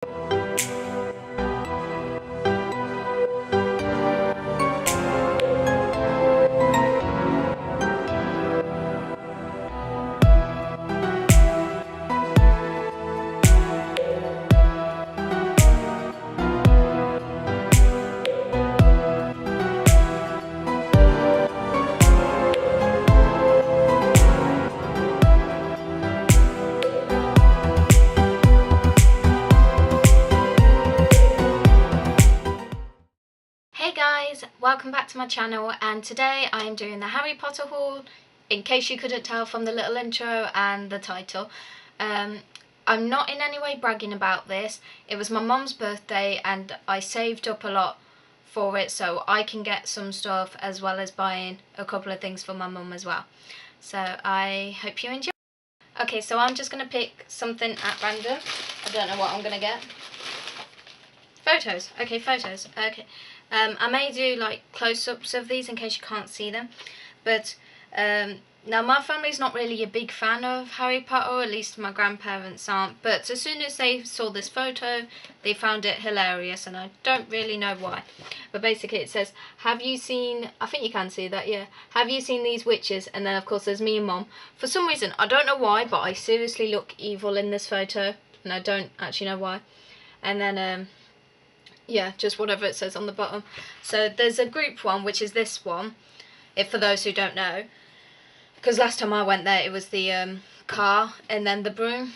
Hey guys, welcome back to my channel, and today I am doing the Harry Potter haul, in case you couldn't tell from the little intro and the title. I'm not in any way bragging about this. It was my mum's birthday and I saved up a lot for it so I can get some stuff as well as buying a couple of things for my mum as well. So I hope you enjoy. Okay, so I'm just going to pick something at random. I don't know what I'm going to get. Photos. Okay, photos. Okay. I may do like close-ups of these in case you can't see them, but now my family's not really a big fan of Harry Potter, or at least my grandparents aren't, but as soon as they saw this photo they found it hilarious, and I don't really know why. But basically it says, have you seen, I think you can see that, yeah, have you seen these witches? And then of course there's me and Mom. For some reason, I don't know why, but I seriously look evil in this photo, and I don't actually know why. And then yeah, just whatever it says on the bottom. So there's a group one, which is this one, if for those who don't know, because last time I went there it was the car and then the broom,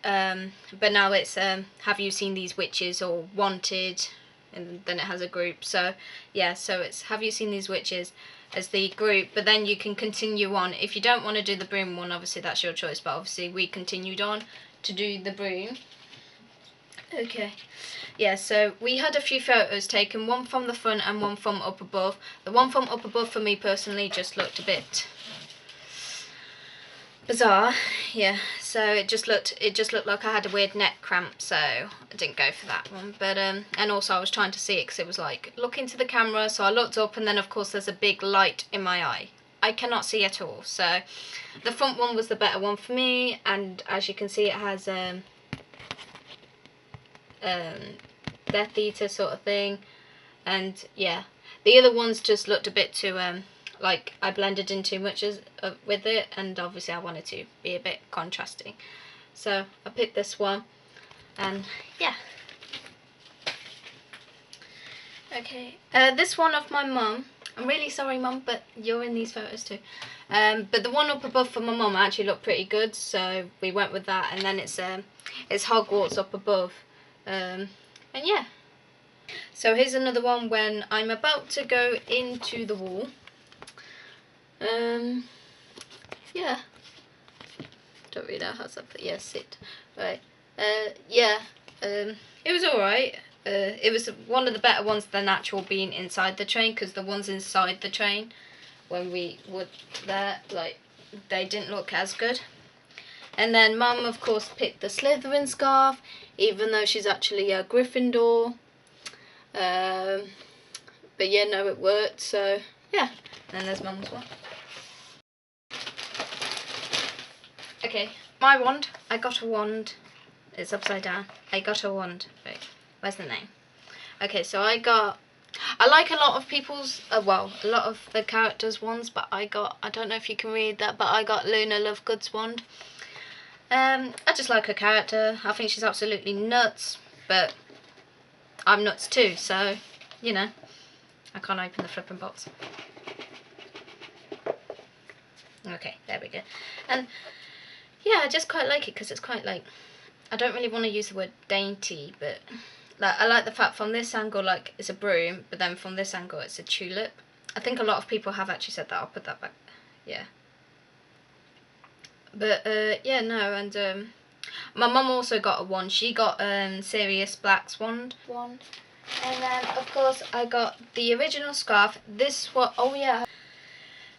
but now it's have you seen these witches, or wanted, and then it has a group. So yeah, so it's have you seen these witches as the group, but then you can continue on. If you don't want to do the broom one, obviously that's your choice, but obviously we continued on to do the broom. Okay, yeah, so we had a few photos taken, one from the front and one from up above. The one from up above for me personally just looked a bit bizarre, yeah, so it just looked like I had a weird neck cramp, so I didn't go for that one. But and also I was trying to see it because it was like, look into the camera, so I looked up and then of course there's a big light in my eye. I cannot see at all, so the front one was the better one for me, and as you can see it has Death Eater sort of thing, and yeah, the other ones just looked a bit too like I blended in too much with it, and obviously I wanted to be a bit contrasting, so I picked this one. And yeah, okay, this one of my mum. I'm really sorry Mum, but you're in these photos too. But the one up above for my mum actually looked pretty good, so we went with that. And then it's Hogwarts up above. And yeah, so here's another one when I'm about to go into the wall. Yeah, don't really know how to put, yeah, sit, right, yeah, it was alright. It was one of the better ones than actual being inside the train, because the ones inside the train when we were there, like, they didn't look as good. And then Mum, of course, picked the Slytherin scarf, even though she's actually a Gryffindor. But yeah, no, it worked, so yeah. And then there's Mum's one. Okay, my wand. I got a wand. It's upside down. I got a wand. Wait, where's the name? Okay, so I like a lot of people's, well, a lot of the characters' wands, but I don't know if you can read that, but I got Luna Lovegood's wand. I just like her character. I think she's absolutely nuts, but I'm nuts too, so, you know, I can't open the flipping box. Okay, there we go. And yeah, I just quite like it because it's quite, like, I don't really want to use the word dainty, but like, I like the fact from this angle, like, it's a broom, but then from this angle it's a tulip. I think a lot of people have actually said that. I'll put that back. Yeah. But yeah, no, and my mum also got a wand. She got Sirius Black's wand. And then of course I got the original scarf. This one, oh yeah,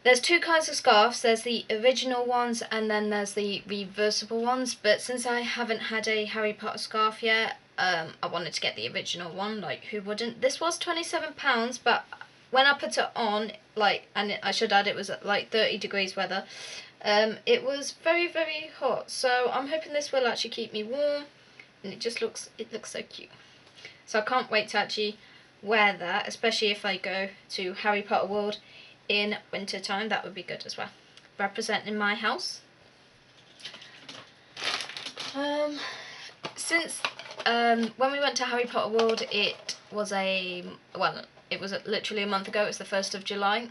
there's two kinds of scarves. There's the original ones and then there's the reversible ones, but since I haven't had a Harry Potter scarf yet, I wanted to get the original one. Like, who wouldn't? This was £27, but when I put it on, like, and I should add, it was at like 30 degrees weather, it was very, very hot, so I'm hoping this will actually keep me warm. and it looks so cute. So I can't wait to actually wear that, especially if I go to Harry Potter World in winter time. That would be good as well, representing my house. Since when we went to Harry Potter World, it was literally a month ago. It was the 1st of July,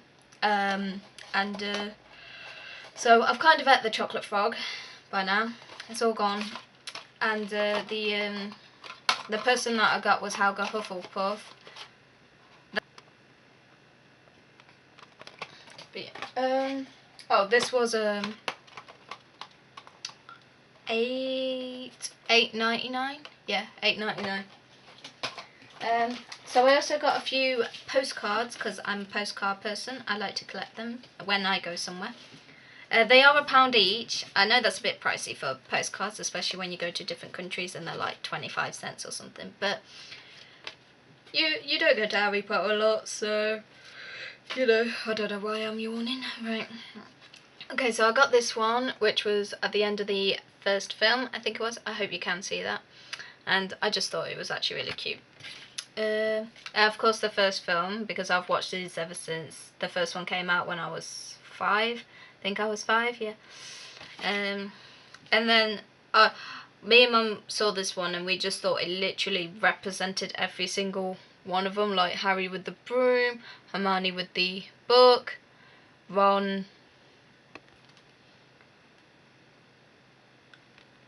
so I've kind of ate the chocolate frog by now. It's all gone, and the person that I got was Helga Hufflepuff. But yeah, this was $8.99. Yeah, $8.99. So I also got a few postcards because I'm a postcard person. I like to collect them when I go somewhere. They are £1 each. I know that's a bit pricey for postcards, especially when you go to different countries and they're like 25 cents or something. But you don't go to Harry Potter a lot, so you know, I don't know why I'm yawning. Right. Okay, so I got this one, which was at the end of the first film, I think it was. I hope you can see that. And I just thought it was actually really cute. Of course, the first film, because I've watched these ever since the first one came out when I was 5. I think I was 5, yeah. And then me and Mum saw this one and we just thought it literally represented every single one of them, like Harry with the broom, Hermione with the book, Ron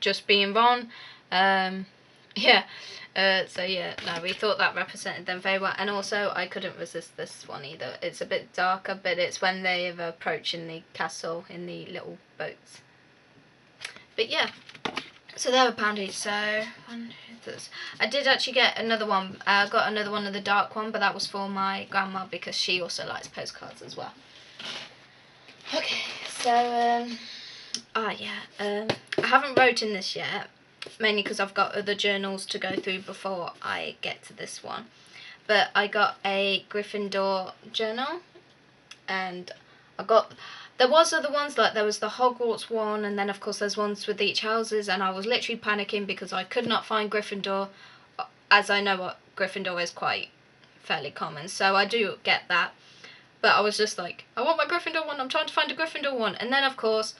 just being Ron. Yeah. So yeah, no, we thought that represented them very well, and also I couldn't resist this one either. It's a bit darker, but it's when they are approaching the castle in the little boats. But yeah, so they're £1 each. So I did actually get another one. I got another one of the dark one, but that was for my grandma because she also likes postcards as well. Okay, so I haven't written this yet. Mainly because I've got other journals to go through before I get to this one. But I got a Gryffindor journal, and there was other ones, like there was the Hogwarts one, and then of course there's ones with each houses, and I was literally panicking because I could not find Gryffindor, as I know what Gryffindor is quite fairly common, so I do get that. But I was just like, I want my Gryffindor one, I'm trying to find a Gryffindor one, and then of course,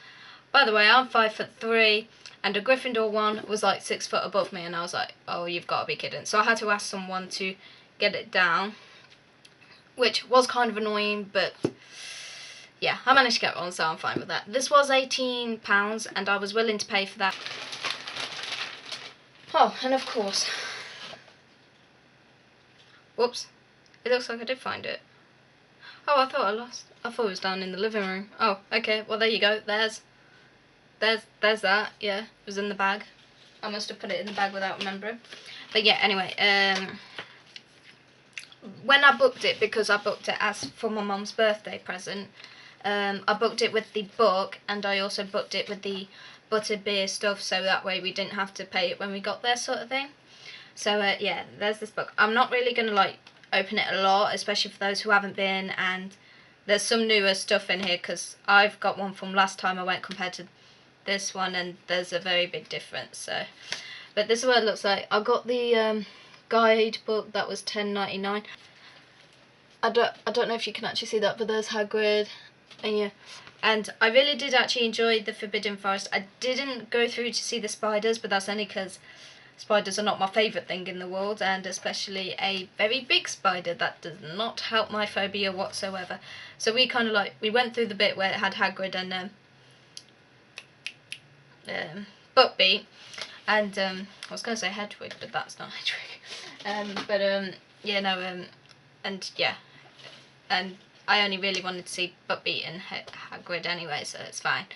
by the way, I'm 5'3", and a Gryffindor one was like 6 foot above me, and I was like, oh, you've got to be kidding. So I had to ask someone to get it down, which was kind of annoying, but yeah, I managed to get one, so I'm fine with that. This was £18, and I was willing to pay for that. Oh, and of course, whoops, it looks like I did find it. Oh, I thought it was down in the living room. Oh, okay, well there you go, there's that, yeah, it was in the bag. I must have put it in the bag without remembering. But yeah, anyway, when I booked it, because I booked it as for my mum's birthday present, I booked it with the book, and I also booked it with the butterbeer stuff, so that way we didn't have to pay it when we got there, sort of thing. So yeah, there's this book. I'm not really going to like open it a lot, especially for those who haven't been, and there's some newer stuff in here, because I've got one from last time I went compared to this one, and there's a very big difference. So, but this is what it looks like. I got the guidebook, that was $10.99. I don't know if you can actually see that, but there's Hagrid, and yeah, and I really did actually enjoy the Forbidden Forest. I didn't go through to see the spiders, but that's only because spiders are not my favourite thing in the world, and especially a very big spider. That does not help my phobia whatsoever. So we kind of like, we went through the bit where it had Hagrid and Buckbeak, and I was going to say Hedwig, but that's not Hedwig. Yeah, no, and yeah, and I only really wanted to see Buckbeak and Hagrid anyway, so it's fine.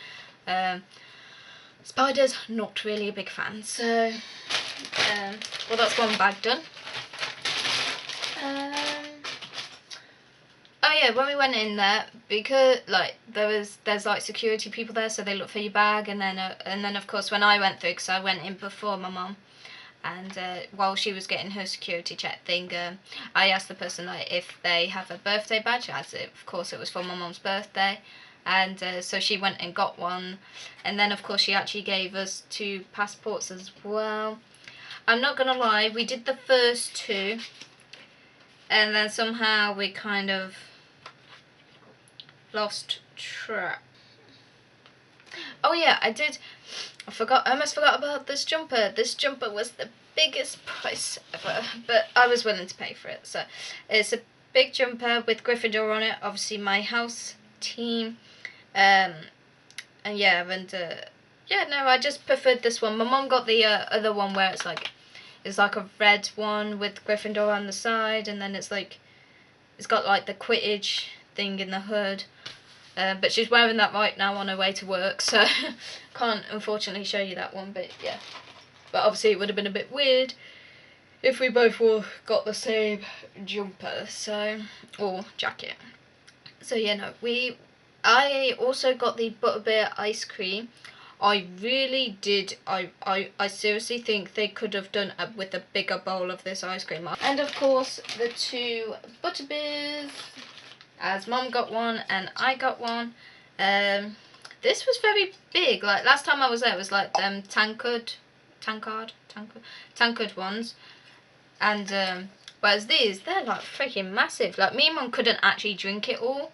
Spiders, not really a big fan, so well, that's one bag done. Oh yeah, when we went in there, because like there's like security people there, so they look for your bag, and then of course when I went through, because I went in before my mum, and while she was getting her security check thing, I asked the person like if they have a birthday badge, as of course it was for my mum's birthday, and so she went and got one, and then of course she actually gave us 2 passports as well. I'm not gonna lie, we did the first two, and then somehow we kind of lost track. Oh yeah, I almost forgot about this jumper. This jumper was the biggest price ever, but I was willing to pay for it. So it's a big jumper with Gryffindor on it, obviously my house team. And yeah, I just preferred this one. My mum got the other one where it's like a red one with Gryffindor on the side, and then it's got like the Quidditch thing in the hood. But she's wearing that right now on her way to work, so can't unfortunately show you that one. But yeah, but obviously it would have been a bit weird if we both got the same jumper, or jacket. So yeah, no, I also got the butterbeer ice cream. I really did. I seriously think they could have done with a bigger bowl of this ice cream. And of course the two butterbeers, as Mum got one and I got one. This was very big. Like last time I was there, it was like them tankard ones, and whereas they're like freaking massive. Like me and Mum couldn't actually drink it all,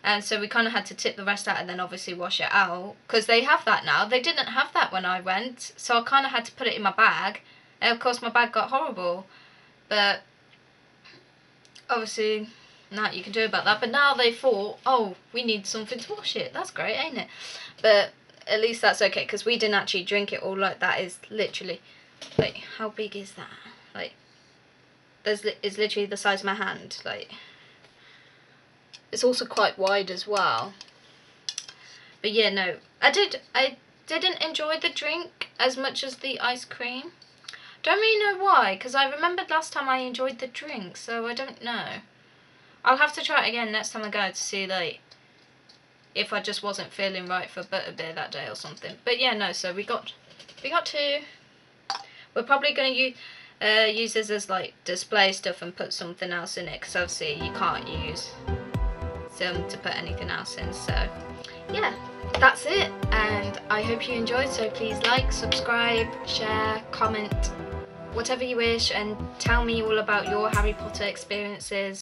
and so we kind of had to tip the rest out and then obviously wash it out, because they have that now. They didn't have that when I went, so I kind of had to put it in my bag, and of course my bag got horrible. But obviously nothing you can do about that. But now they thought, oh, we need something to wash it. That's great, ain't it? But at least that's okay, because we didn't actually drink it all. Like that is literally, like, how big is that? Like, it's literally the size of my hand. Like, it's also quite wide as well. But yeah, no, I didn't enjoy the drink as much as the ice cream. Don't really know why, because I remembered last time I enjoyed the drink, so I don't know. I'll have to try it again next time I go to see, like, if I just wasn't feeling right for butterbeer that day or something. But yeah, no, so we got two. We're probably going to use this as, like, display stuff and put something else in it, because obviously you can't use some to put anything else in. So yeah, that's it, and I hope you enjoyed. So please like, subscribe, share, comment, whatever you wish, and tell me all about your Harry Potter experiences.